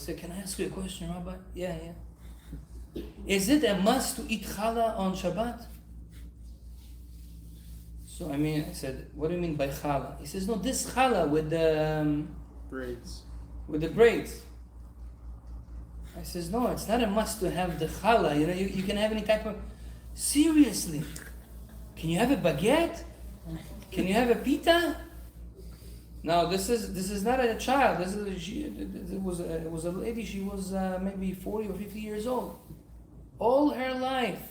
say, "Can I ask you a question, Rabbi?" Yeah. Is it a must to eat challah on Shabbat? So I said, "What do you mean by challah?" He says, "No, this challah with the braids. With the braids." I says, "No, it's not a must to have the challah. You can have any type of. Seriously, can you have a baguette? Can you have a pita?" Now this is not a child. It was a lady. She was maybe 40 or 50 years old. All her life,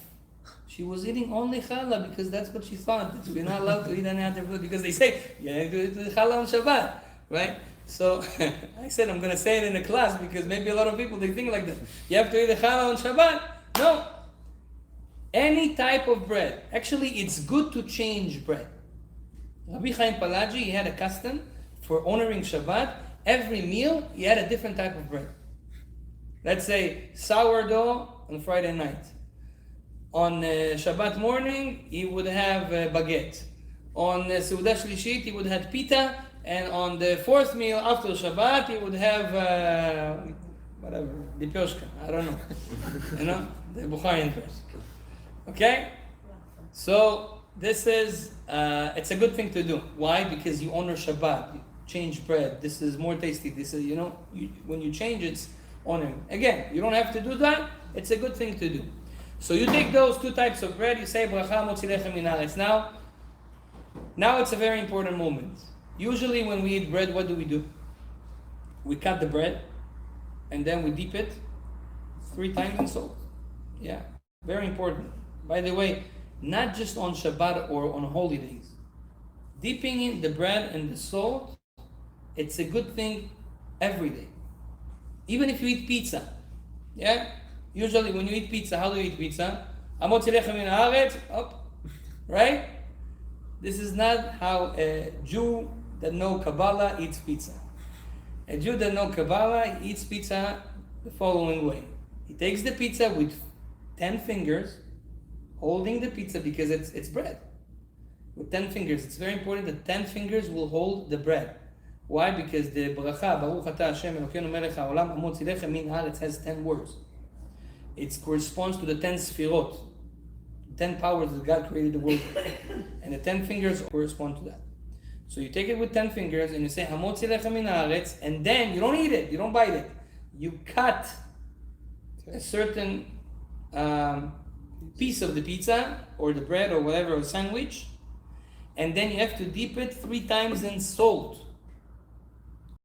she was eating only challah because that's what she thought. That we're not allowed to eat any other food because they say you have to eat challah on Shabbat, right? So I said I'm going to say it in a class because maybe a lot of people they think like that. You have to eat the challah on Shabbat. No. Any type of bread. Actually, it's good to change bread. Rabbi Chaim Palaji, he had a custom for honoring Shabbat. Every meal, he had a different type of bread. Let's say sourdough on Friday night. On Shabbat morning, he would have baguette. On Seudah Shlishit, he would have pita. And on the fourth meal after Shabbat, he would have whatever, dipyoshka. I don't know. The Bukharian verse. Okay? So this is, it's a good thing to do. Why? Because you honor Shabbat. You change bread. This is more tasty. This is, when you change, it's honoring. Again, you don't have to do that. It's a good thing to do. So you take those two types of bread. You say, Bracha motzi lechem min haaretz. Now it's a very important moment. Usually when we eat bread, what do? We cut the bread and then we dip it 3 times in salt. Yeah, very important. By the way, not just on Shabbat or on holy days. Dipping in the bread and the salt, it's a good thing every day. Even if you eat pizza. Yeah? Usually when you eat pizza, how do you eat pizza? Motzi lechem min haaretz, up. Right? This is not how a Jew that knows Kabbalah eats pizza. A Jew that knows Kabbalah eats pizza the following way. He takes the pizza with 10 fingers, holding the pizza because it's bread. With 10 fingers. It's very important that 10 fingers will hold the bread. Why? Because the bracha, Baruch atah Hashem Elokeinu melech haolam, motzi lechem min haaretz has 10 words. It corresponds to the 10 sfirot. 10 powers that God created the world with. And the 10 fingers correspond to that. So you take it with 10 fingers and you say, Hamotzi lechem min haaretz, and then you don't eat it, you don't bite it. You cut a certain piece of the pizza, or the bread, or whatever, or sandwich, and then you have to dip it 3 times in salt.